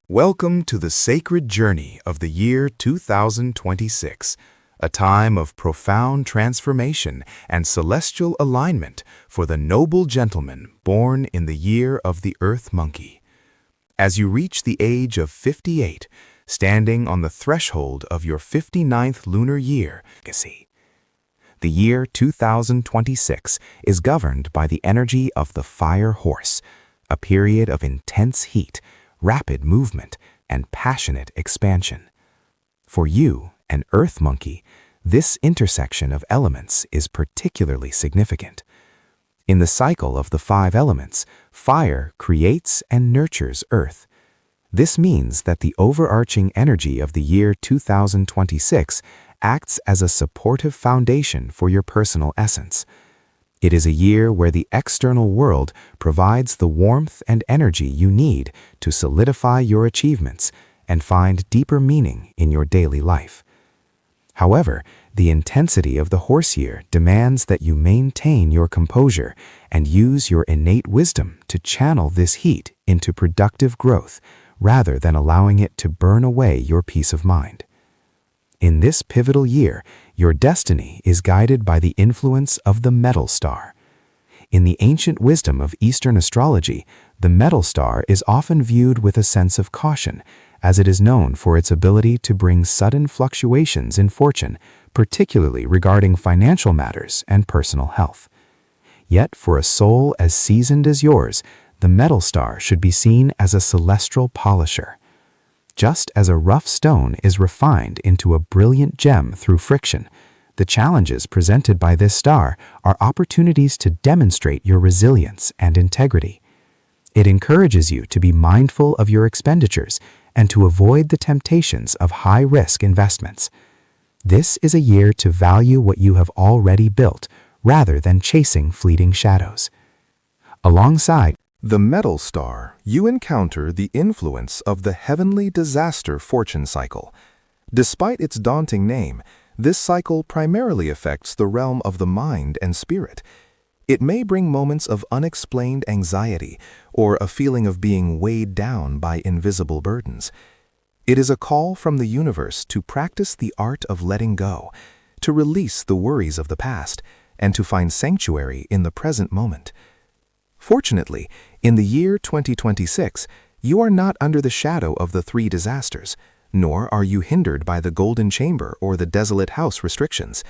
Welcome to the sacred journey of the year 2026, a time of profound transformation and celestial alignment for the noble gentleman born in the year of the Earth Monkey. As you reach the age of 58, standing on the threshold of your 59th lunar year, the year 2026 is governed by the energy of the Fire Horse, a period of intense heat, rapid movement, and passionate expansion. For you, an Earth Monkey, this intersection of elements is particularly significant. In the cycle of the 5 elements, fire creates and nurtures Earth. This means that the overarching energy of the year 2026 acts as a supportive foundation for your personal essence. It is a year where the external world provides the warmth and energy you need to solidify your achievements and find deeper meaning in your daily life. However, the intensity of the horse year demands that you maintain your composure and use your innate wisdom to channel this heat into productive growth rather than allowing it to burn away your peace of mind. In this pivotal year, your destiny is guided by the influence of the metal star. In the ancient wisdom of Eastern astrology, the metal star is often viewed with a sense of caution, as it is known for its ability to bring sudden fluctuations in fortune, particularly regarding financial matters and personal health. Yet, for a soul as seasoned as yours, the metal star should be seen as a celestial polisher. Just as a rough stone is refined into a brilliant gem through friction, the challenges presented by this star are opportunities to demonstrate your resilience and integrity. It encourages you to be mindful of your expenditures and to avoid the temptations of high-risk investments. This is a year to value what you have already built rather than chasing fleeting shadows. Alongside the metal star, you encounter the influence of the heavenly disaster fortune cycle. Despite its daunting name, this cycle primarily affects the realm of the mind and spirit. It may bring moments of unexplained anxiety or a feeling of being weighed down by invisible burdens. It is a call from the universe to practice the art of letting go, to release the worries of the past, and to find sanctuary in the present moment. Fortunately, in the year 2026, you are not under the shadow of the 3 disasters, nor are you hindered by the golden chamber or the desolate house restrictions.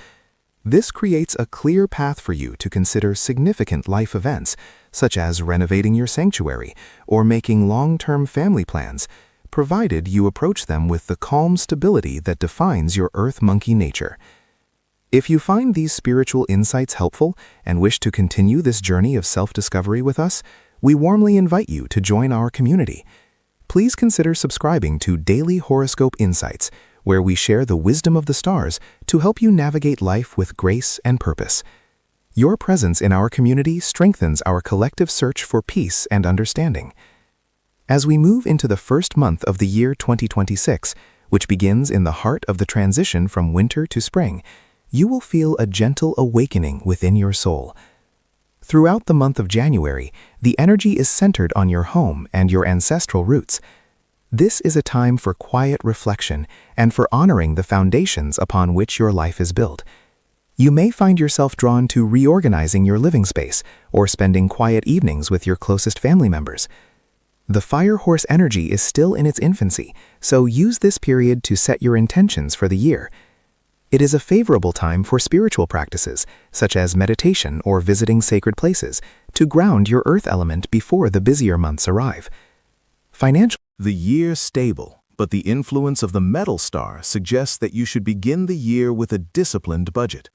This creates a clear path for you to consider significant life events, such as renovating your sanctuary or making long-term family plans, provided you approach them with the calm stability that defines your Earth Monkey nature. If you find these spiritual insights helpful and wish to continue this journey of self-discovery with us, we warmly invite you to join our community. Please consider subscribing to Daily Horoscope Insights, where we share the wisdom of the stars to help you navigate life with grace and purpose. Your presence in our community strengthens our collective search for peace and understanding. As we move into the first month of the year 2026, which begins in the heart of the transition from winter to spring, you will feel a gentle awakening within your soul. Throughout the month of January, the energy is centered on your home and your ancestral roots. This is a time for quiet reflection and for honoring the foundations upon which your life is built. You may find yourself drawn to reorganizing your living space or spending quiet evenings with your closest family members. The Fire Horse energy is still in its infancy, so use this period to set your intentions for the year. It is a favorable time for spiritual practices, such as meditation or visiting sacred places, to ground your earth element before the busier months arrive. The year stable, but the influence of the metal star suggests that you should begin the year with a disciplined budget.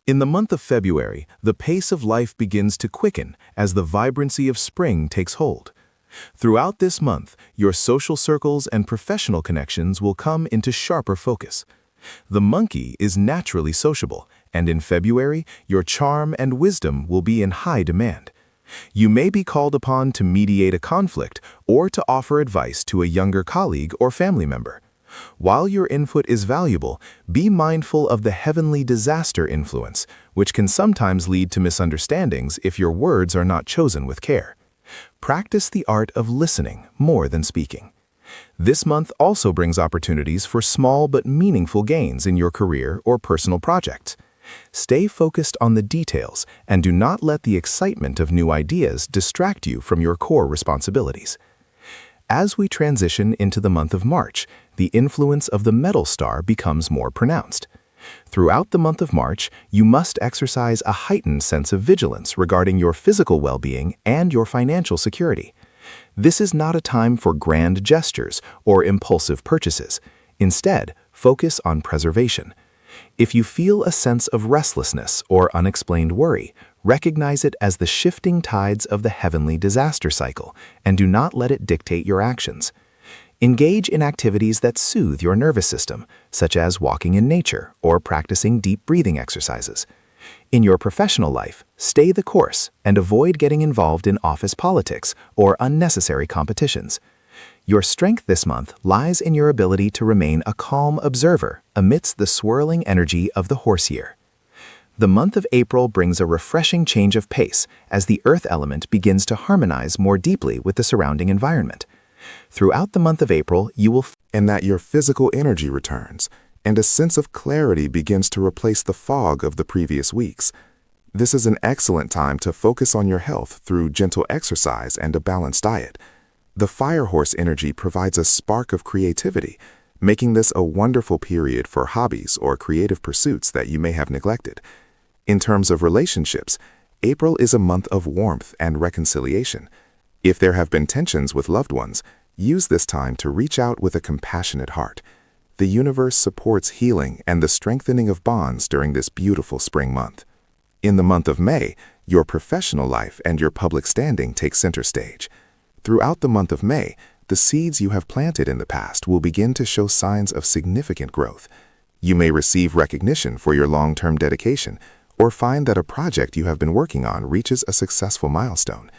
In the month of February, the pace of life begins to quicken as the vibrancy of spring takes hold. Throughout this month, your social circles and professional connections will come into sharper focus. The monkey is naturally sociable, and in February, your charm and wisdom will be in high demand. You may be called upon to mediate a conflict or to offer advice to a younger colleague or family member. While your input is valuable, be mindful of the heavenly disaster influence, which can sometimes lead to misunderstandings if your words are not chosen with care. Practice the art of listening more than speaking. This month also brings opportunities for small but meaningful gains in your career or personal projects. Stay focused on the details and do not let the excitement of new ideas distract you from your core responsibilities. As we transition into the month of March, the influence of the metal star becomes more pronounced. Throughout the month of March, you must exercise a heightened sense of vigilance regarding your physical well-being and your financial security. This is not a time for grand gestures or impulsive purchases. Instead, focus on preservation. If you feel a sense of restlessness or unexplained worry, recognize it as the shifting tides of the heavenly disaster cycle and do not let it dictate your actions. Engage in activities that soothe your nervous system, such as walking in nature or practicing deep breathing exercises. In your professional life, stay the course and avoid getting involved in office politics or unnecessary competitions. Your strength this month lies in your ability to remain a calm observer amidst the swirling energy of the horse year. The month of April brings a refreshing change of pace as the earth element begins to harmonize more deeply with the surrounding environment. Throughout the month of April, you will And that your physical energy returns, and a sense of clarity begins to replace the fog of the previous weeks. This is an excellent time to focus on your health through gentle exercise and a balanced diet. The fire horse energy provides a spark of creativity, making this a wonderful period for hobbies or creative pursuits that you may have neglected. In terms of relationships, April is a month of warmth and reconciliation. If there have been tensions with loved ones, use this time to reach out with a compassionate heart. The universe supports healing and the strengthening of bonds during this beautiful spring month. In the month of May, your professional life and your public standing take center stage. Throughout the month of May, the seeds you have planted in the past will begin to show signs of significant growth. You may receive recognition for your long-term dedication or find that a project you have been working on reaches a successful milestone.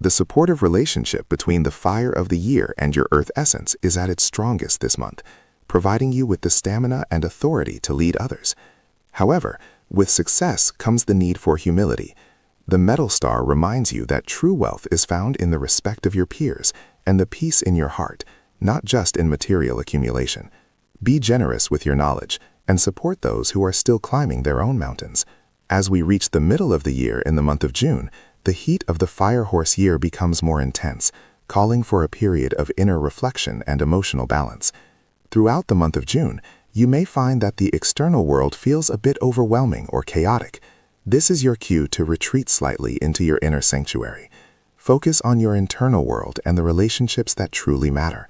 The supportive relationship between the fire of the year and your earth essence is at its strongest this month, providing you with the stamina and authority to lead others. However, with success comes the need for humility. The metal star reminds you that true wealth is found in the respect of your peers and the peace in your heart, not just in material accumulation. Be generous with your knowledge and support those who are still climbing their own mountains. As we reach the middle of the year in the month of June, the heat of the fire horse year becomes more intense, calling for a period of inner reflection and emotional balance. Throughout the month of June, you may find that the external world feels a bit overwhelming or chaotic. This is your cue to retreat slightly into your inner sanctuary. Focus on your internal world and the relationships that truly matter.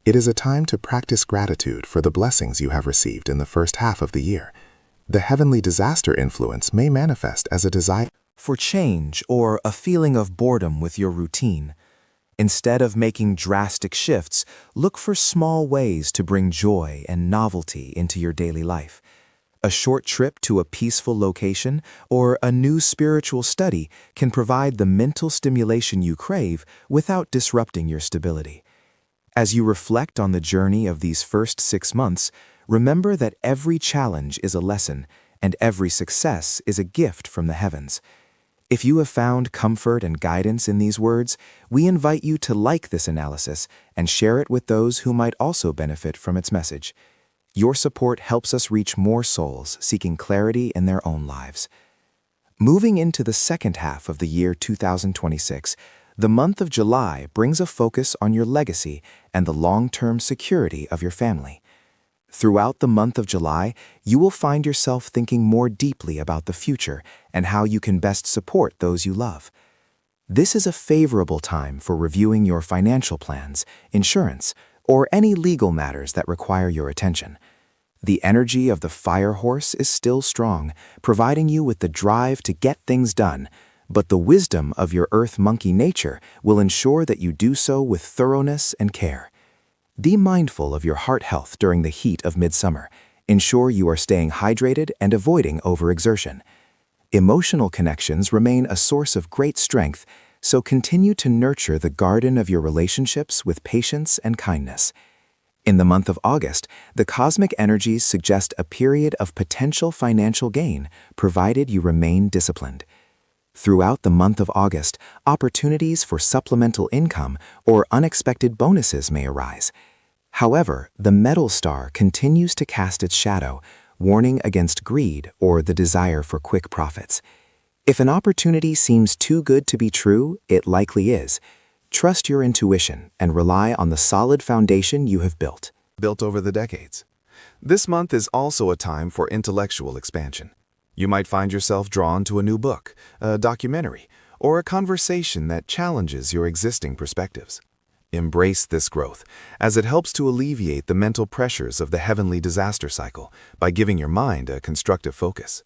It is a time to practice gratitude for the blessings you have received in the first half of the year. The heavenly disaster influence may manifest as a desire for change or a feeling of boredom with your routine. Instead of making drastic shifts, look for small ways to bring joy and novelty into your daily life. A short trip to a peaceful location or a new spiritual study can provide the mental stimulation you crave without disrupting your stability. As you reflect on the journey of these first 6 months, remember that every challenge is a lesson and every success is a gift from the heavens. If you have found comfort and guidance in these words, we invite you to like this analysis and share it with those who might also benefit from its message. Your support helps us reach more souls seeking clarity in their own lives. Moving into the second half of the year 2026, the month of July brings a focus on your legacy and the long-term security of your family. Throughout the month of July, you will find yourself thinking more deeply about the future and how you can best support those you love. This is a favorable time for reviewing your financial plans, insurance, or any legal matters that require your attention. The energy of the fire horse is still strong, providing you with the drive to get things done, but the wisdom of your earth monkey nature will ensure that you do so with thoroughness and care. Be mindful of your heart health during the heat of midsummer. Ensure you are staying hydrated and avoiding overexertion. Emotional connections remain a source of great strength, so continue to nurture the garden of your relationships with patience and kindness. In the month of August, the cosmic energies suggest a period of potential financial gain, provided you remain disciplined. Throughout the month of August, opportunities for supplemental income or unexpected bonuses may arise. However, the metal star continues to cast its shadow, warning against greed or the desire for quick profits. If an opportunity seems too good to be true, it likely is. Trust your intuition and rely on the solid foundation you have built. Built over the decades. This month is also a time for intellectual expansion. You might find yourself drawn to a new book, a documentary, or a conversation that challenges your existing perspectives. Embrace this growth, as it helps to alleviate the mental pressures of the heavenly disaster cycle by giving your mind a constructive focus.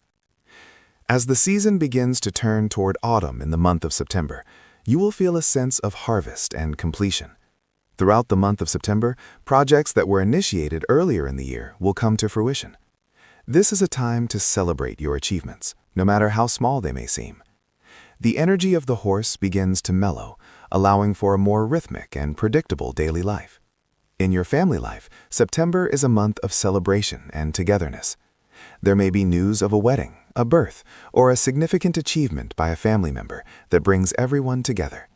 As the season begins to turn toward autumn in the month of September, you will feel a sense of harvest and completion. Throughout the month of September, projects that were initiated earlier in the year will come to fruition. This is a time to celebrate your achievements, no matter how small they may seem. The energy of the horse begins to mellow, allowing for a more rhythmic and predictable daily life. In your family life, September is a month of celebration and togetherness. There may be news of a wedding, a birth, or a significant achievement by a family member that brings everyone together.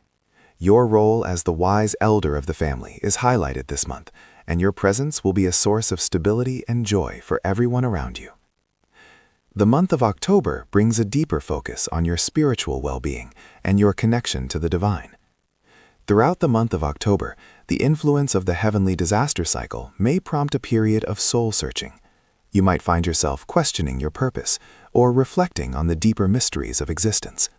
Your role as the wise elder of the family is highlighted this month, and your presence will be a source of stability and joy for everyone around you. The month of October brings a deeper focus on your spiritual well-being and your connection to the divine. Throughout the month of October, the influence of the heavenly disaster cycle may prompt a period of soul-searching. You might find yourself questioning your purpose or reflecting on the deeper mysteries of existence.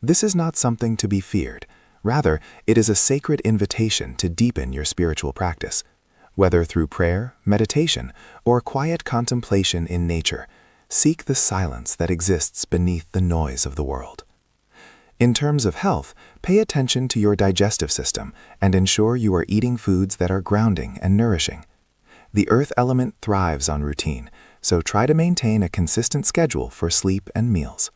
This is not something to be feared. Rather, it is a sacred invitation to deepen your spiritual practice. Whether through prayer, meditation, or quiet contemplation in nature, seek the silence that exists beneath the noise of the world. In terms of health, pay attention to your digestive system and ensure you are eating foods that are grounding and nourishing. The earth element thrives on routine, so try to maintain a consistent schedule for sleep and meals.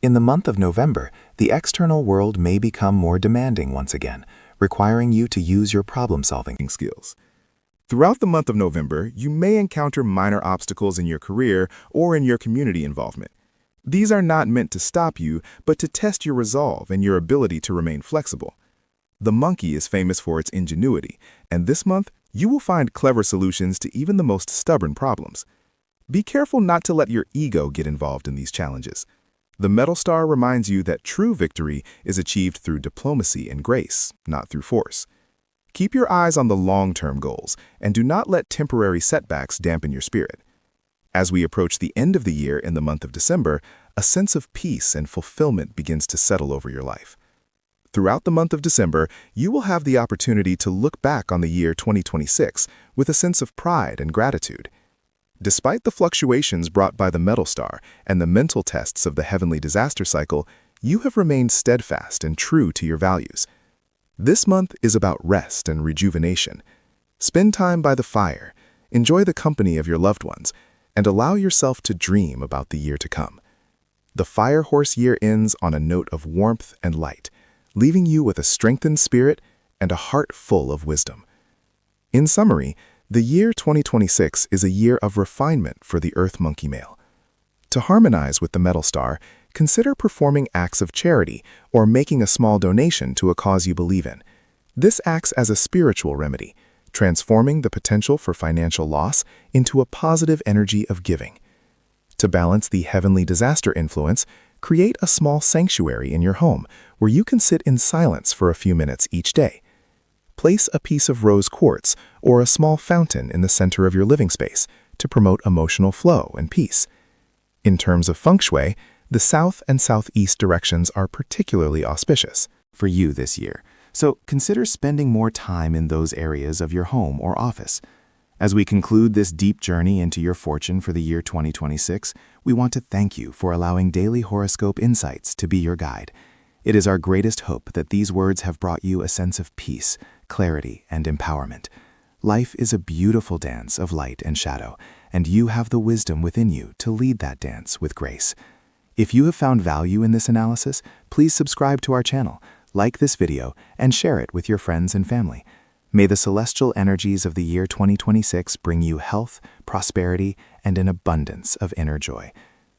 In the month of November, the external world may become more demanding once again, requiring you to use your problem-solving skills. Throughout the month of November, you may encounter minor obstacles in your career or in your community involvement. These are not meant to stop you, but to test your resolve and your ability to remain flexible. The monkey is famous for its ingenuity, and this month, you will find clever solutions to even the most stubborn problems. Be careful not to let your ego get involved in these challenges. The metal star reminds you that true victory is achieved through diplomacy and grace, not through force. Keep your eyes on the long-term goals, and do not let temporary setbacks dampen your spirit. As we approach the end of the year in the month of December, a sense of peace and fulfillment begins to settle over your life. Throughout the month of December, you will have the opportunity to look back on the year 2026 with a sense of pride and gratitude. Despite the fluctuations brought by the metal star and the mental tests of the heavenly disaster cycle, you have remained steadfast and true to your values. This month is about rest and rejuvenation. Spend time by the fire, enjoy the company of your loved ones, and allow yourself to dream about the year to come. The Fire Horse year ends on a note of warmth and light, leaving you with a strengthened spirit and a heart full of wisdom. In summary, the year 2026 is a year of refinement for the Earth Monkey male. To harmonize with the metal star, consider performing acts of charity or making a small donation to a cause you believe in. This acts as a spiritual remedy, transforming the potential for financial loss into a positive energy of giving. To balance the heavenly disaster influence, create a small sanctuary in your home where you can sit in silence for a few minutes each day. Place a piece of rose quartz or a small fountain in the center of your living space to promote emotional flow and peace. In terms of feng shui, the south and southeast directions are particularly auspicious For you this year, so consider spending more time in those areas of your home or office. As we conclude this deep journey into your fortune for the year 2026, we want to thank you for allowing Daily Horoscope Insights to be your guide. It is our greatest hope that these words have brought you a sense of peace, clarity, and empowerment. Life is a beautiful dance of light and shadow, and you have the wisdom within you to lead that dance with grace. If you have found value in this analysis, please subscribe to our channel, like this video, and share it with your friends and family. May the celestial energies of the year 2026 bring you health, prosperity, and an abundance of inner joy.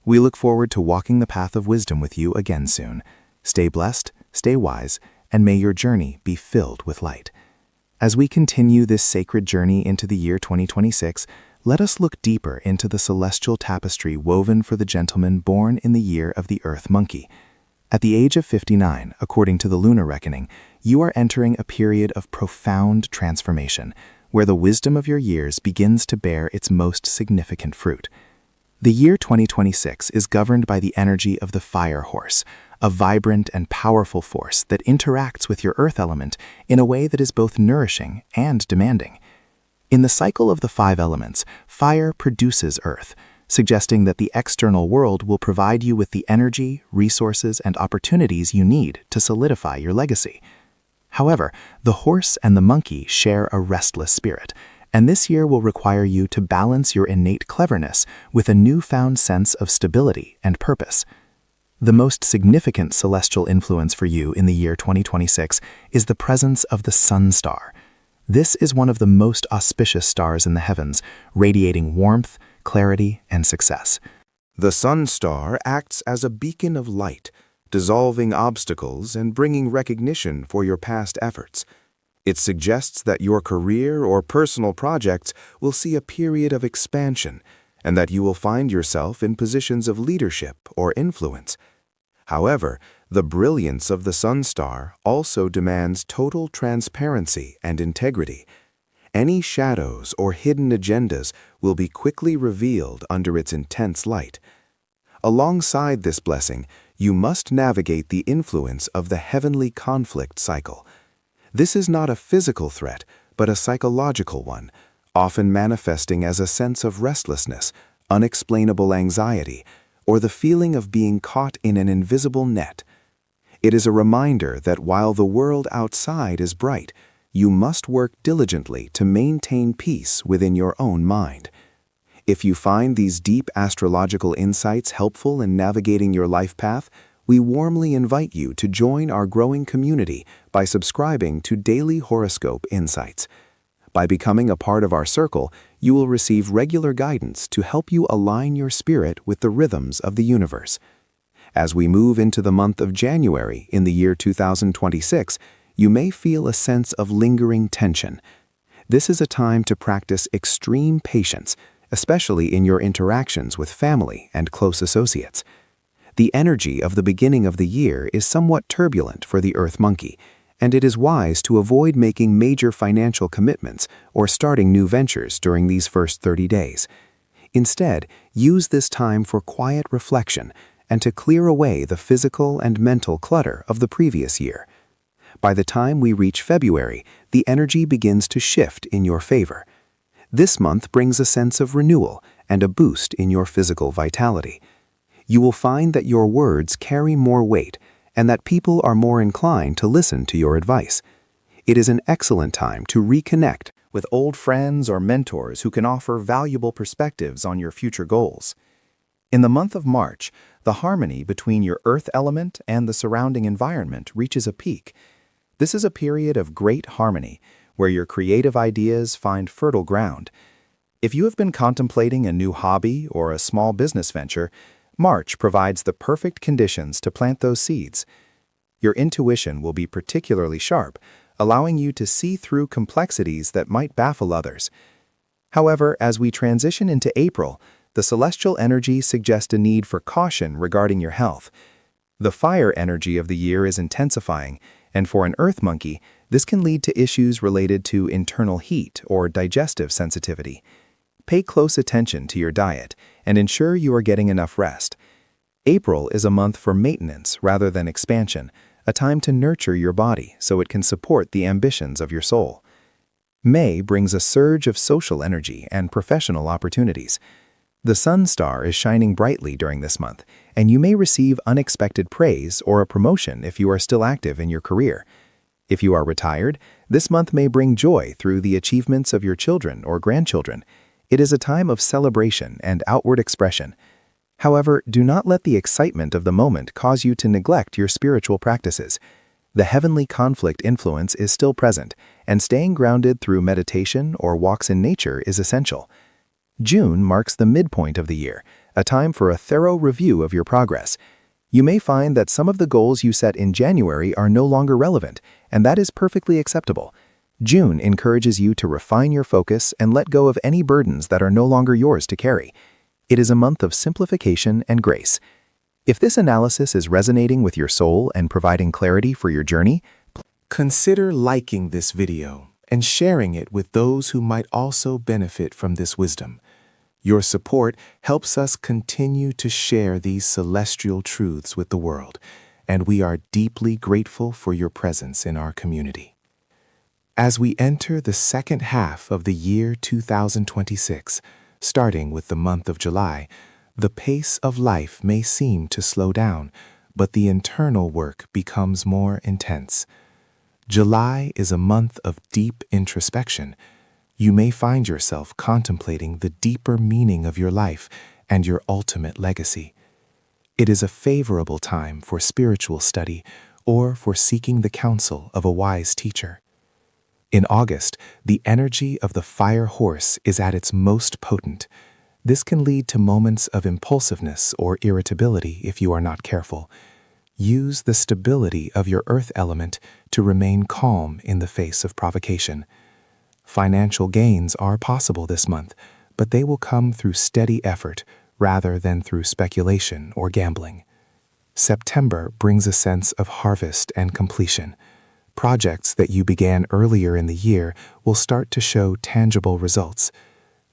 We look forward to walking the path of wisdom with you again soon. Stay blessed, stay wise, and may your journey be filled with light. As we continue this sacred journey into the year 2026, let us look deeper into the celestial tapestry woven for the gentleman born in the year of the Earth Monkey. At the age of 59, according to the lunar reckoning, you are entering a period of profound transformation, where the wisdom of your years begins to bear its most significant fruit. The year 2026 is governed by the energy of the fire horse, a vibrant and powerful force that interacts with your earth element in a way that is both nourishing and demanding. In the cycle of the 5 elements, fire produces earth, suggesting that the external world will provide you with the energy, resources, and opportunities you need to solidify your legacy. However, the horse and the monkey share a restless spirit, and this year will require you to balance your innate cleverness with a newfound sense of stability and purpose. The most significant celestial influence for you in the year 2026 is the presence of the Sun Star. This is one of the most auspicious stars in the heavens, radiating warmth, clarity, and success. The Sun Star acts as a beacon of light, dissolving obstacles and bringing recognition for your past efforts. It suggests that your career or personal projects will see a period of expansion and that you will find yourself in positions of leadership or influence. However, the brilliance of the Sun Star also demands total transparency and integrity. Any shadows or hidden agendas will be quickly revealed under its intense light. Alongside this blessing, you must navigate the influence of the heavenly conflict cycle. This is not a physical threat, but a psychological one, often manifesting as a sense of restlessness, unexplainable anxiety, or the feeling of being caught in an invisible net. It is a reminder that while the world outside is bright, you must work diligently to maintain peace within your own mind. If you find these deep astrological insights helpful in navigating your life path, we warmly invite you to join our growing community by subscribing to Daily Horoscope Insights. By becoming a part of our circle, you will receive regular guidance to help you align your spirit with the rhythms of the universe. As we move into the month of January in the year 2026, you may feel a sense of lingering tension. This is a time to practice extreme patience, especially in your interactions with family and close associates. The energy of the beginning of the year is somewhat turbulent for the Earth Monkey, and it is wise to avoid making major financial commitments or starting new ventures during these first 30 days. Instead, use this time for quiet reflection and to clear away the physical and mental clutter of the previous year. By the time we reach February, the energy begins to shift in your favor. This month brings a sense of renewal and a boost in your physical vitality. You will find that your words carry more weight and that people are more inclined to listen to your advice. It is an excellent time to reconnect with old friends or mentors who can offer valuable perspectives on your future goals. In the month of March, the harmony between your earth element and the surrounding environment reaches a peak. This is a period of great harmony, where your creative ideas find fertile ground. If you have been contemplating a new hobby or a small business venture, March provides the perfect conditions to plant those seeds. Your intuition will be particularly sharp, allowing you to see through complexities that might baffle others. However, as we transition into April, the celestial energy suggests a need for caution regarding your health. The fire energy of the year is intensifying, and for an Earth Monkey, this can lead to issues related to internal heat or digestive sensitivity. Pay close attention to your diet and ensure you are getting enough rest. April is a month for maintenance rather than expansion, a time to nurture your body so it can support the ambitions of your soul. May brings a surge of social energy and professional opportunities. The Sun Star is shining brightly during this month, and you may receive unexpected praise or a promotion if you are still active in your career. If you are retired, this month may bring joy through the achievements of your children or grandchildren. It is a time of celebration and outward expression. However, do not let the excitement of the moment cause you to neglect your spiritual practices. The heavenly conflict influence is still present, and staying grounded through meditation or walks in nature is essential. June marks the midpoint of the year, a time for a thorough review of your progress. You may find that some of the goals you set in January are no longer relevant, and that is perfectly acceptable. June encourages you to refine your focus and let go of any burdens that are no longer yours to carry. It is a month of simplification and grace. If this analysis is resonating with your soul and providing clarity for your journey, consider liking this video and sharing it with those who might also benefit from this wisdom. Your support helps us continue to share these celestial truths with the world, and we are deeply grateful for your presence in our community. As we enter the second half of the year 2026, starting with the month of July, the pace of life may seem to slow down, but the internal work becomes more intense. July is a month of deep introspection. You may find yourself contemplating the deeper meaning of your life and your ultimate legacy. It is a favorable time for spiritual study or for seeking the counsel of a wise teacher. In August, the energy of the fire horse is at its most potent. This can lead to moments of impulsiveness or irritability if you are not careful. Use the stability of your earth element to remain calm in the face of provocation. Financial gains are possible this month, but they will come through steady effort rather than through speculation or gambling. September brings a sense of harvest and completion. Projects that you began earlier in the year will start to show tangible results.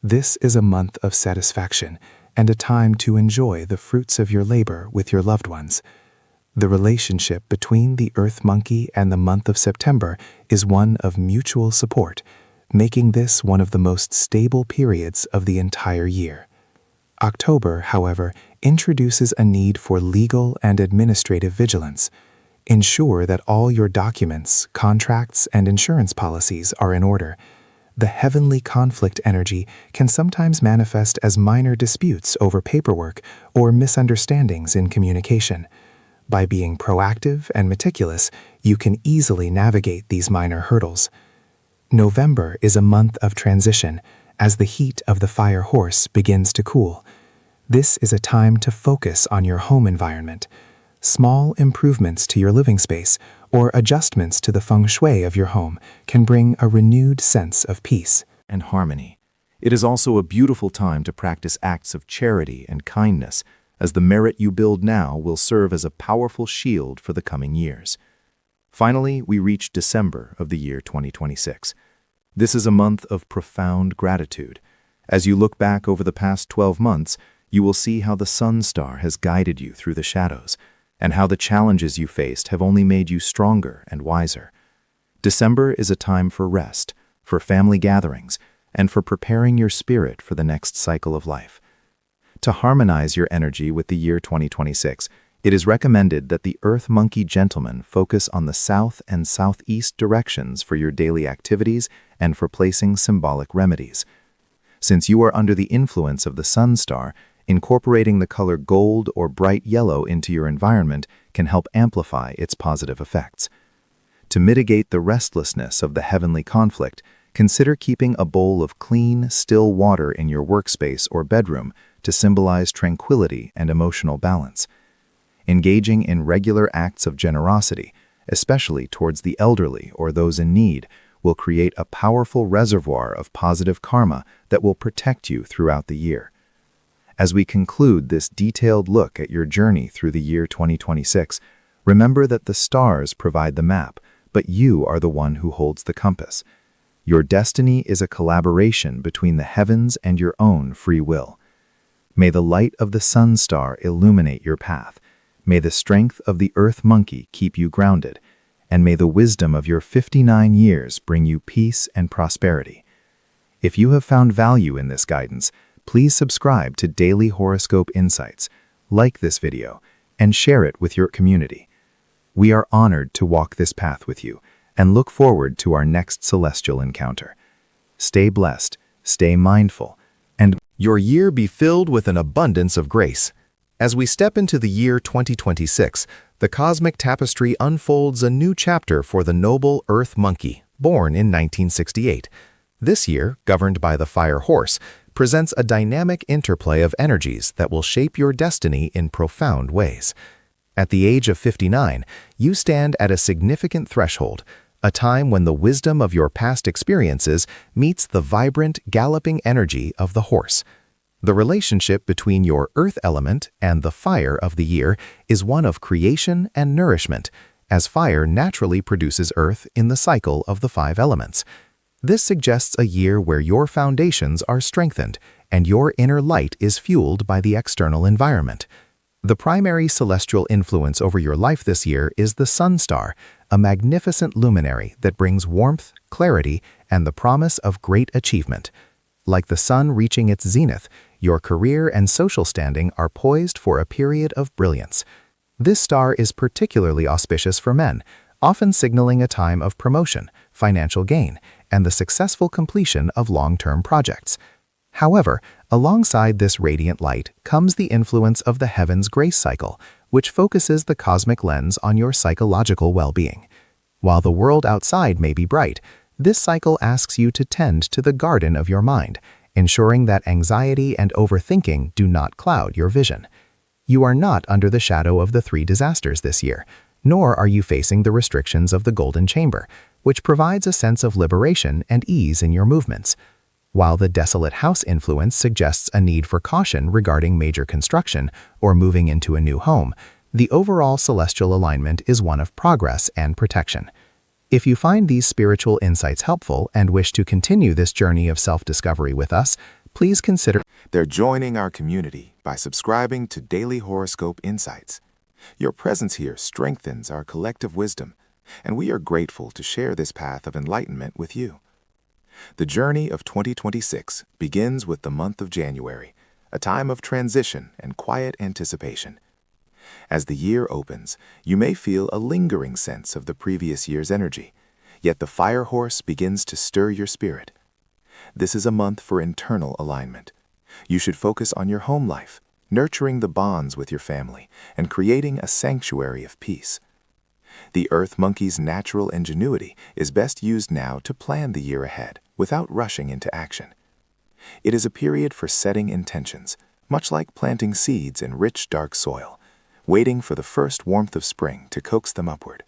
This is a month of satisfaction and a time to enjoy the fruits of your labor with your loved ones. The relationship between the Earth Monkey and the month of September is one of mutual support, making this one of the most stable periods of the entire year. October, however, introduces a need for legal and administrative vigilance. Ensure that all your documents, contracts, and insurance policies are in order. The heavenly conflict energy can sometimes manifest as minor disputes over paperwork or misunderstandings in communication. By being proactive and meticulous, you can easily navigate these minor hurdles. November is a month of transition as the heat of the fire horse begins to cool. This is a time to focus on your home environment. Small improvements to your living space or adjustments to the feng shui of your home can bring a renewed sense of peace and harmony. It is also a beautiful time to practice acts of charity and kindness, as the merit you build now will serve as a powerful shield for the coming years. Finally, we reach December of the year 2026. This is a month of profound gratitude. As you look back over the past 12 months, you will see how the Sun Star has guided you through the shadows, and how the challenges you faced have only made you stronger and wiser. December is a time for rest, for family gatherings, and for preparing your spirit for the next cycle of life. To harmonize your energy with the year 2026, it is recommended that the Earth Monkey Gentleman focus on the south and southeast directions for your daily activities and for placing symbolic remedies. Since you are under the influence of the Sun Star, incorporating the color gold or bright yellow into your environment can help amplify its positive effects. To mitigate the restlessness of the heavenly conflict, consider keeping a bowl of clean, still water in your workspace or bedroom to symbolize tranquility and emotional balance. Engaging in regular acts of generosity, especially towards the elderly or those in need, will create a powerful reservoir of positive karma that will protect you throughout the year. As we conclude this detailed look at your journey through the year 2026, remember that the stars provide the map, but you are the one who holds the compass. Your destiny is a collaboration between the heavens and your own free will. May the light of the Sun Star illuminate your path. May the strength of the Earth Monkey keep you grounded. And may the wisdom of your 59 years bring you peace and prosperity. If you have found value in this guidance, please subscribe to Daily Horoscope Insights, like this video, and share it with your community. We are honored to walk this path with you and look forward to our next celestial encounter. Stay blessed, stay mindful, and your year be filled with an abundance of grace. As we step into the year 2026, the cosmic tapestry unfolds a new chapter for the noble Earth Monkey, born in 1968. This year, governed by the Fire Horse, presents a dynamic interplay of energies that will shape your destiny in profound ways. At the age of 59, you stand at a significant threshold, a time when the wisdom of your past experiences meets the vibrant, galloping energy of the horse. The relationship between your earth element and the fire of the year is one of creation and nourishment, as fire naturally produces earth in the cycle of the 5 elements. This suggests a year where your foundations are strengthened and your inner light is fueled by the external environment. The primary celestial influence over your life this year is the Sun Star, a magnificent luminary that brings warmth, clarity, and the promise of great achievement. Like the sun reaching its zenith, your career and social standing are poised for a period of brilliance. This star is particularly auspicious for men, often signaling a time of promotion, financial gain, and the successful completion of long-term projects. However, alongside this radiant light comes the influence of the heaven's grace cycle, which focuses the cosmic lens on your psychological well-being. While the world outside may be bright, this cycle asks you to tend to the garden of your mind, ensuring that anxiety and overthinking do not cloud your vision. You are not under the shadow of the 3 disasters this year, nor are you facing the restrictions of the Golden Chamber, which provides a sense of liberation and ease in your movements. While the desolate house influence suggests a need for caution regarding major construction or moving into a new home, the overall celestial alignment is one of progress and protection. If you find these spiritual insights helpful and wish to continue this journey of self-discovery with us, please consider. They're joining our community by subscribing to Daily Horoscope Insights. Your presence here strengthens our collective wisdom, and we are grateful to share this path of enlightenment with you. The journey of 2026 begins with the month of January, a time of transition and quiet anticipation. As the year opens, you may feel a lingering sense of the previous year's energy, yet the fire horse begins to stir your spirit. This is a month for internal alignment. You should focus on your home life, nurturing the bonds with your family, and creating a sanctuary of peace. The Earth Monkey's natural ingenuity is best used now to plan the year ahead without rushing into action. It is a period for setting intentions, much like planting seeds in rich, dark soil, waiting for the first warmth of spring to coax them upward.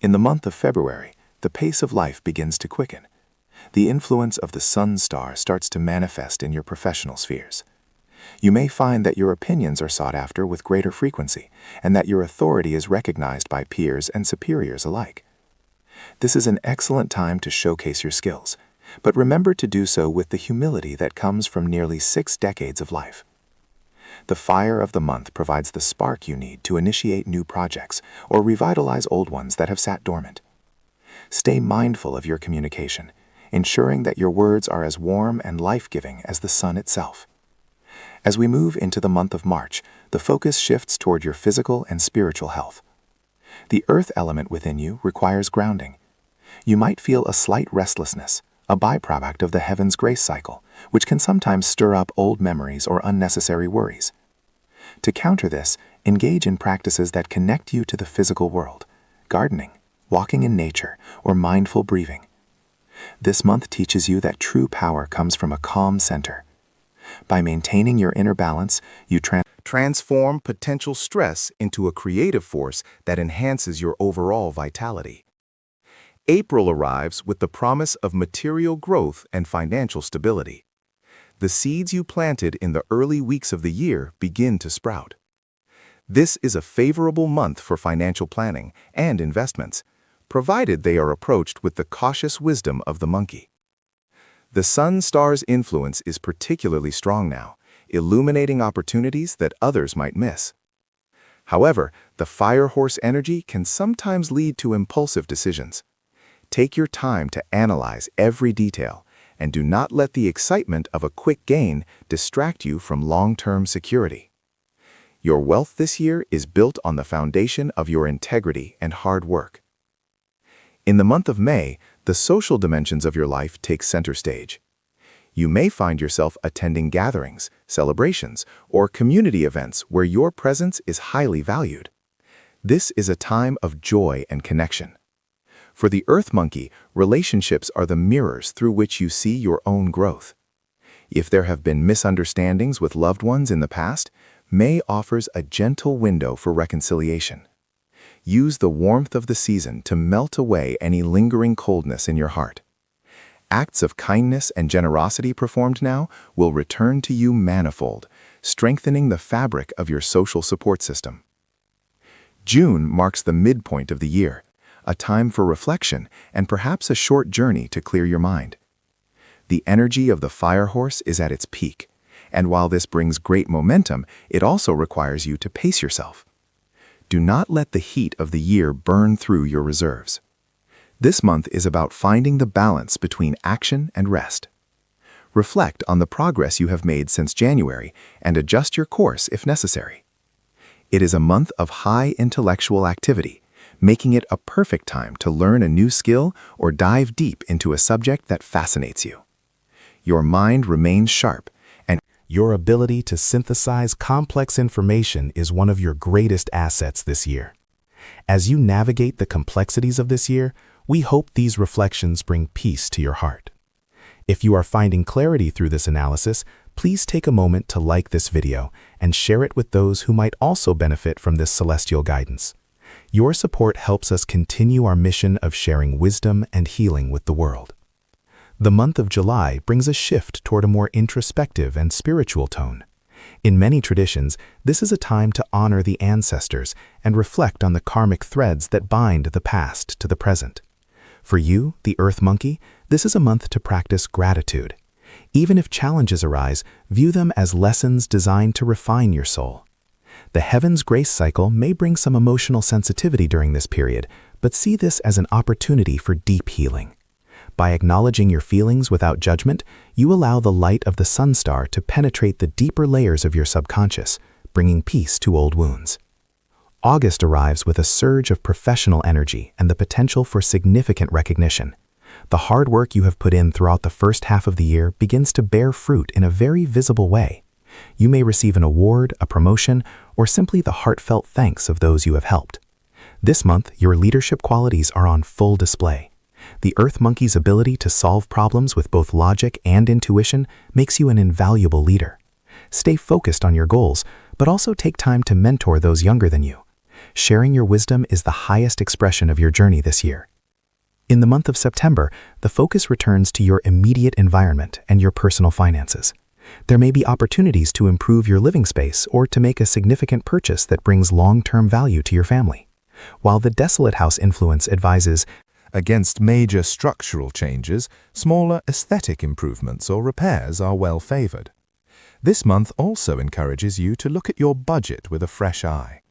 In the month of February, the pace of life begins to quicken. The influence of the Sun Star starts to manifest in your professional spheres. You may find that your opinions are sought after with greater frequency, and that your authority is recognized by peers and superiors alike. This is an excellent time to showcase your skills, but remember to do so with the humility that comes from nearly 6 decades of life. The fire of the month provides the spark you need to initiate new projects or revitalize old ones that have sat dormant. Stay mindful of your communication, ensuring that your words are as warm and life-giving as the sun itself. As we move into the month of March, the focus shifts toward your physical and spiritual health. The earth element within you requires grounding. You might feel a slight restlessness, a byproduct of the heaven's grace cycle, which can sometimes stir up old memories or unnecessary worries. To counter this, engage in practices that connect you to the physical world: gardening, walking in nature, or mindful breathing. This month teaches you that true power comes from a calm center. By maintaining your inner balance, you transform potential stress into a creative force that enhances your overall vitality. April arrives with the promise of material growth and financial stability. The seeds you planted in the early weeks of the year begin to sprout. This is a favorable month for financial planning and investments, provided they are approached with the cautious wisdom of the monkey. The Sun Star's influence is particularly strong now, illuminating opportunities that others might miss. However, the fire horse energy can sometimes lead to impulsive decisions. Take your time to analyze every detail, and do not let the excitement of a quick gain distract you from long-term security. Your wealth this year is built on the foundation of your integrity and hard work. In the month of May, the social dimensions of your life take center stage. You may find yourself attending gatherings, celebrations, or community events where your presence is highly valued. This is a time of joy and connection. For the Earth Monkey, relationships are the mirrors through which you see your own growth. If there have been misunderstandings with loved ones in the past, May offers a gentle window for reconciliation. use the warmth of the season to melt away any lingering coldness in your heart. Acts of kindness and generosity performed now will return to you manifold, strengthening the fabric of your social support system. June marks the midpoint of the year, a time for reflection and perhaps a short journey to clear your mind. The energy of the fire horse is at its peak, and while this brings great momentum, it also requires you to pace yourself. Do not let the heat of the year burn through your reserves. This month is about finding the balance between action and rest. Reflect on the progress you have made since January and adjust your course if necessary. It is a month of high intellectual activity, making it a perfect time to learn a new skill or dive deep into a subject that fascinates you. Your mind remains sharp, and Your ability to synthesize complex information is one of your greatest assets this year. As you navigate the complexities of this year, we hope these reflections bring peace to your heart. If you are finding clarity through this analysis, please take a moment to like this video and share it with those who might also benefit from this celestial guidance. Your support helps us continue our mission of sharing wisdom and healing with the world. The month of July brings a shift toward a more introspective and spiritual tone. In many traditions, this is a time to honor the ancestors and reflect on the karmic threads that bind the past to the present. For you, the Earth Monkey, this is a month to practice gratitude. Even if challenges arise, view them as lessons designed to refine your soul. The Heaven's Grace cycle may bring some emotional sensitivity during this period, but see this as an opportunity for deep healing. By acknowledging your feelings without judgment, you allow the light of the Sun Star to penetrate the deeper layers of your subconscious, bringing peace to old wounds. August arrives with a surge of professional energy and the potential for significant recognition. The hard work you have put in throughout the first half of the year begins to bear fruit in a very visible way. You may receive an award, a promotion, or simply the heartfelt thanks of those you have helped. This month, your leadership qualities are on full display. The Earth Monkey's ability to solve problems with both logic and intuition makes you an invaluable leader. Stay focused on your goals, but also take time to mentor those younger than you. Sharing your wisdom is the highest expression of your journey this year. In the month of September, the focus returns to your immediate environment and your personal finances. There may be opportunities to improve your living space or to make a significant purchase that brings long-term value to your family. While the Desolate House influence advises Against major structural changes, smaller aesthetic improvements or repairs are well favored. This month also encourages you to look at your budget with a fresh eye.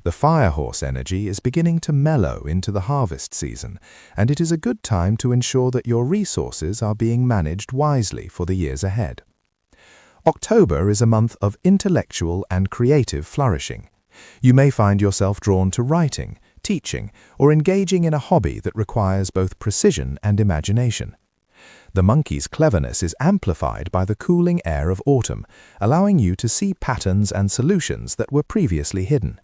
The Firehorse energy is beginning to mellow into the harvest season, and it is a good time to ensure that your resources are being managed wisely for the years ahead. October is a month of intellectual and creative flourishing. You may find yourself drawn to writing, teaching, or engaging in a hobby that requires both precision and imagination. The monkey's cleverness is amplified by the cooling air of autumn, allowing you to see patterns and solutions that were previously hidden.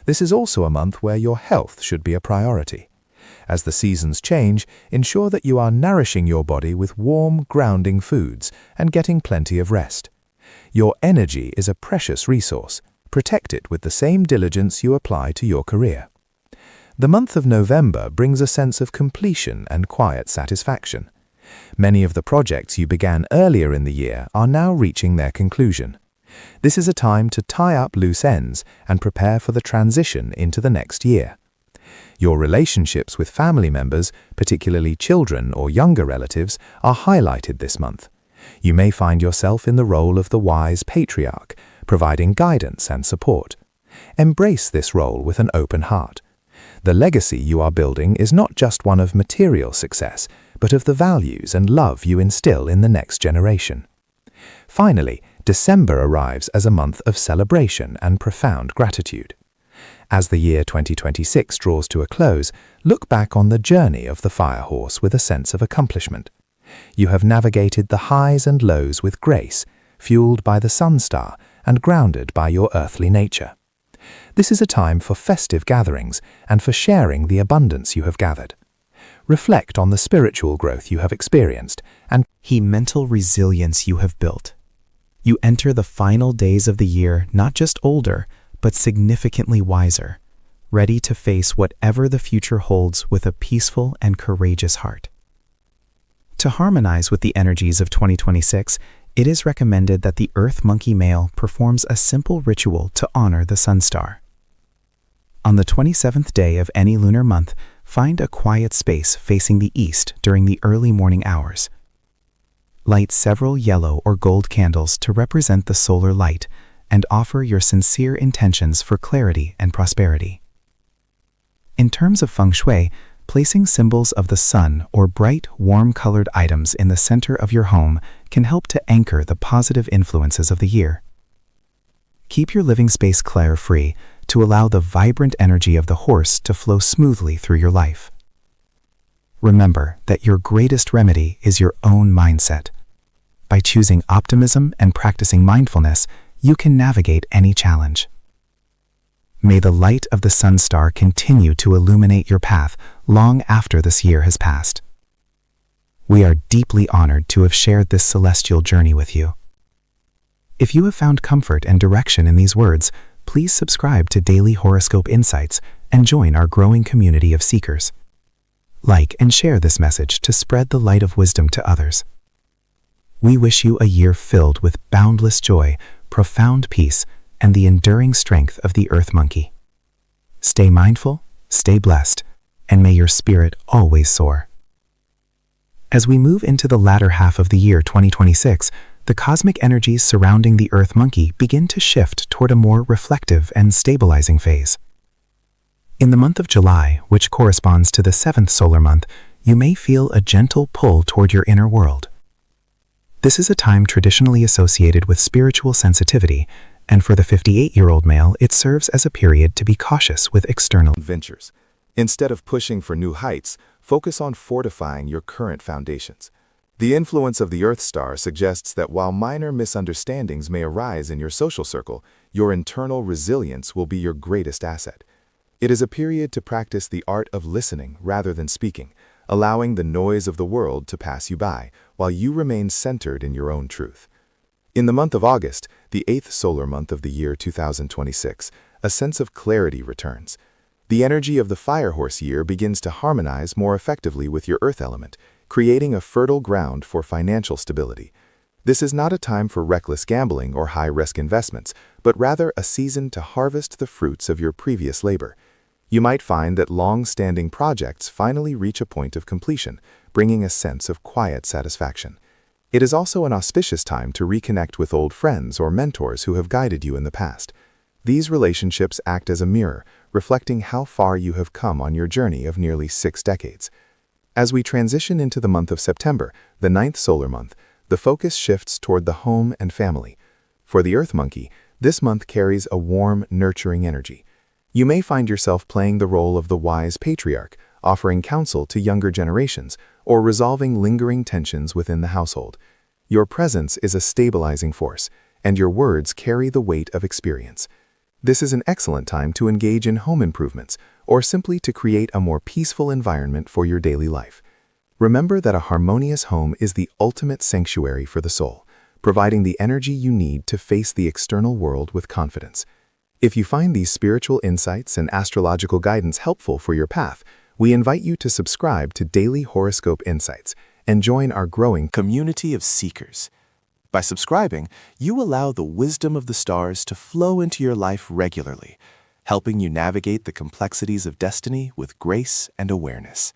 This is also a month where your health should be a priority. As the seasons change, ensure that you are nourishing your body with warm, grounding foods and getting plenty of rest. Your energy is a precious resource. Protect it with the same diligence you apply to your career. The month of November brings a sense of completion and quiet satisfaction. Many of the projects you began earlier in the year are now reaching their conclusion. This is a time to tie up loose ends and prepare for the transition into the next year. Your relationships with family members, particularly children or younger relatives, are highlighted this month. You may find yourself in the role of the wise patriarch, providing guidance and support. Embrace this role with an open heart. The legacy you are building is not just one of material success, but of the values and love you instill in the next generation. Finally, December arrives as a month of celebration and profound gratitude. As the year 2026 draws to a close, look back on the journey of the Firehorse with a sense of accomplishment. You have navigated the highs and lows with grace, fueled by the Sun Star and grounded by your earthly nature. This is a time for festive gatherings and for sharing the abundance you have gathered. Reflect on the spiritual growth you have experienced and the mental resilience you have built. You enter the final days of the year not just older, but significantly wiser. ready to face whatever the future holds with a peaceful and courageous heart. To harmonize with the energies of 2026, it is recommended that the Earth Monkey male performs a simple ritual to honor the Sun Star. On the 27th day of any lunar month, find a quiet space facing the east during the early morning hours. Light several yellow or gold candles to represent the solar light and offer your sincere intentions for clarity and prosperity. In terms of feng shui, placing symbols of the sun or bright, warm-colored items in the center of your home can help to anchor the positive influences of the year. Keep your living space clutter-free to allow the vibrant energy of the horse to flow smoothly through your life. Remember that your greatest remedy is your own mindset. By choosing optimism and practicing mindfulness, you can navigate any challenge. May the light of the Sun Star continue to illuminate your path long after this year has passed. We are deeply honored to have shared this celestial journey with you. If you have found comfort and direction in these words, please subscribe to Daily Horoscope Insights and join our growing community of seekers. Like and share this message to spread the light of wisdom to others. We wish you a year filled with boundless joy, profound peace, and the enduring strength of the Earth Monkey. Stay mindful, stay blessed, and may your spirit always soar. As we move into the latter half of the year 2026, the cosmic energies surrounding the Earth Monkey begin to shift toward a more reflective and stabilizing phase. In the month of July, which corresponds to the 7th solar month, you may feel a gentle pull toward your inner world. This is a time traditionally associated with spiritual sensitivity, and for the 58-year-old male, it serves as a period to be cautious with external ventures. Instead of pushing for new heights, focus on fortifying your current foundations. The influence of the Earth Star suggests that while minor misunderstandings may arise in your social circle, your internal resilience will be your greatest asset. It is a period to practice the art of listening rather than speaking, allowing the noise of the world to pass you by, while you remain centered in your own truth. In the month of August, the 8th solar month of the year 2026, a sense of clarity returns. The energy of the Fire Horse year begins to harmonize more effectively with your Earth element, creating a fertile ground for financial stability. This is not a time for reckless gambling or high-risk investments, but rather a season to harvest the fruits of your previous labor. You might find that long-standing projects finally reach a point of completion, bringing a sense of quiet satisfaction. It is also an auspicious time to reconnect with old friends or mentors who have guided you in the past. These relationships act as a mirror, reflecting how far you have come on your journey of nearly 6 decades. As we transition into the month of September, the 9th solar month, the focus shifts toward the home and family. For the Earth Monkey, this month carries a warm, nurturing energy. You may find yourself playing the role of the wise patriarch, offering counsel to younger generations, or resolving lingering tensions within the household. Your presence is a stabilizing force, and your words carry the weight of experience. This is an excellent time to engage in home improvements, or simply to create a more peaceful environment for your daily life. Remember that a harmonious home is the ultimate sanctuary for the soul, providing the energy you need to face the external world with confidence. If you find these spiritual insights and astrological guidance helpful for your path, we invite you to subscribe to Daily Horoscope Insights and join our growing community of seekers. By subscribing, you allow the wisdom of the stars to flow into your life regularly, helping you navigate the complexities of destiny with grace and awareness.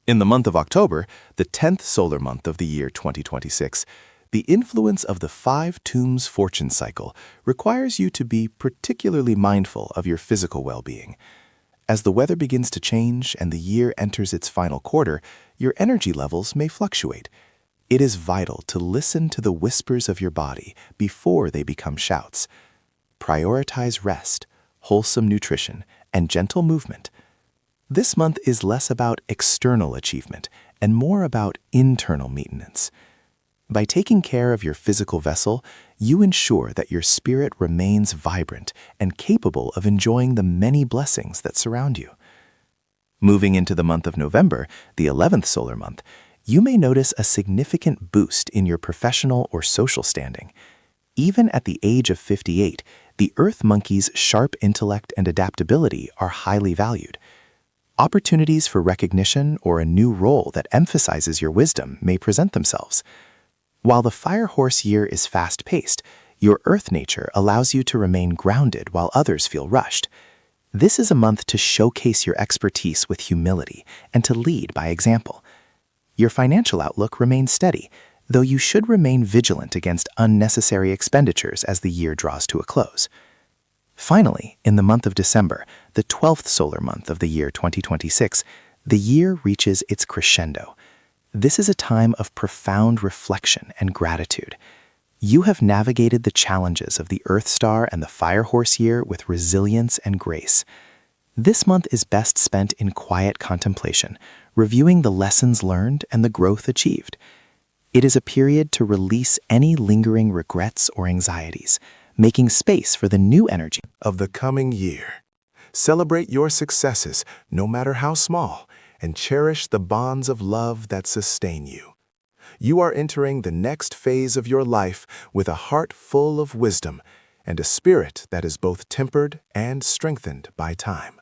In the month of October, the 10th solar month of the year 2026, the influence of the 5 Tombs fortune cycle requires you to be particularly mindful of your physical well-being. As the weather begins to change and the year enters its final quarter, your energy levels may fluctuate. It is vital to listen to the whispers of your body before they become shouts. Prioritize rest, wholesome nutrition, and gentle movement. This month is less about external achievement and more about internal maintenance. By taking care of your physical vessel, you ensure that your spirit remains vibrant and capable of enjoying the many blessings that surround you. Moving into the month of November, the 11th solar month, you may notice a significant boost in your professional or social standing. Even at the age of 58, the Earth Monkey's sharp intellect and adaptability are highly valued. Opportunities for recognition or a new role that emphasizes your wisdom may present themselves. While the Fire Horse year is fast-paced, your Earth nature allows you to remain grounded while others feel rushed. This is a month to showcase your expertise with humility and to lead by example. Your financial outlook remains steady, though you should remain vigilant against unnecessary expenditures as the year draws to a close. Finally, in the month of December, the 12th solar month of the year 2026, the year reaches its crescendo. This is a time of profound reflection and gratitude. You have navigated the challenges of the Earth Star and the Fire Horse year with resilience and grace. This month is best spent in quiet contemplation, reviewing the lessons learned and the growth achieved. It is a period to release any lingering regrets or anxieties, making space for the new energy of the coming year. Celebrate your successes, no matter how small, and cherish the bonds of love that sustain you. You are entering the next phase of your life with a heart full of wisdom and a spirit that is both tempered and strengthened by time.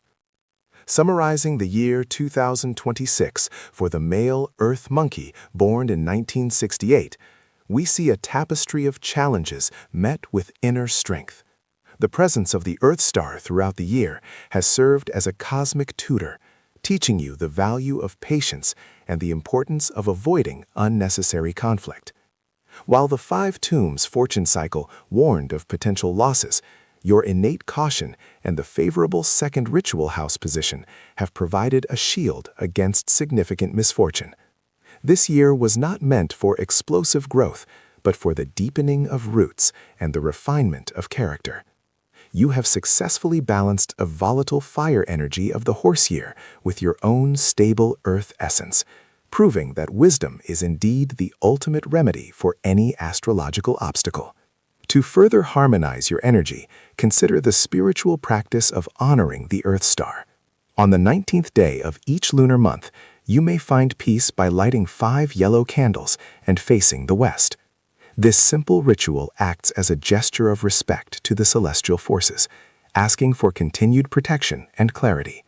Summarizing the year 2026 for the male Earth Monkey born in 1968, we see a tapestry of challenges met with inner strength. The presence of the Earth Star throughout the year has served as a cosmic tutor, teaching you the value of patience and the importance of avoiding unnecessary conflict. While the 5 Tombs fortune cycle warned of potential losses, your innate caution and the favorable second ritual house position have provided a shield against significant misfortune. This year was not meant for explosive growth, but for the deepening of roots and the refinement of character. You have successfully balanced a volatile fire energy of the horse year with your own stable earth essence, proving that wisdom is indeed the ultimate remedy for any astrological obstacle. To further harmonize your energy, consider the spiritual practice of honoring the Earth Star. On the 19th day of each lunar month, you may find peace by lighting 5 yellow candles and facing the west. This simple ritual acts as a gesture of respect to the celestial forces, asking for continued protection and clarity.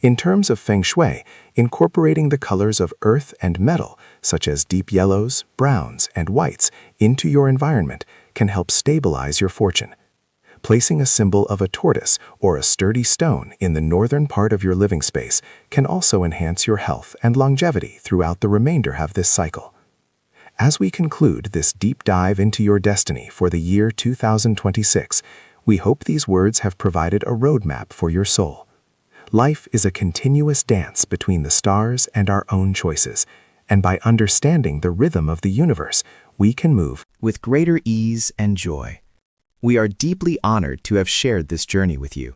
In terms of feng shui, incorporating the colors of earth and metal, such as deep yellows, browns, and whites, into your environment can help stabilize your fortune. Placing a symbol of a tortoise or a sturdy stone in the northern part of your living space can also enhance your health and longevity throughout the remainder of this cycle. As we conclude this deep dive into your destiny for the year 2026, we hope these words have provided a roadmap for your soul. Life is a continuous dance between the stars and our own choices, and by understanding the rhythm of the universe, we can move with greater ease and joy. We are deeply honored to have shared this journey with you.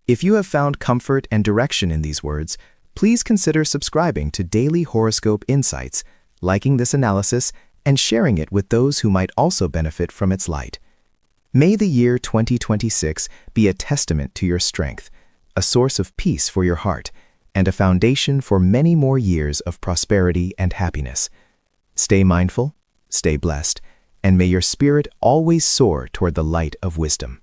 If you have found comfort and direction in these words, please consider subscribing to Daily Horoscope Insights, liking this analysis, and sharing it with those who might also benefit from its light. May the year 2026 be a testament to your strength, a source of peace for your heart, and a foundation for many more years of prosperity and happiness. Stay mindful, stay blessed, and may your spirit always soar toward the light of wisdom.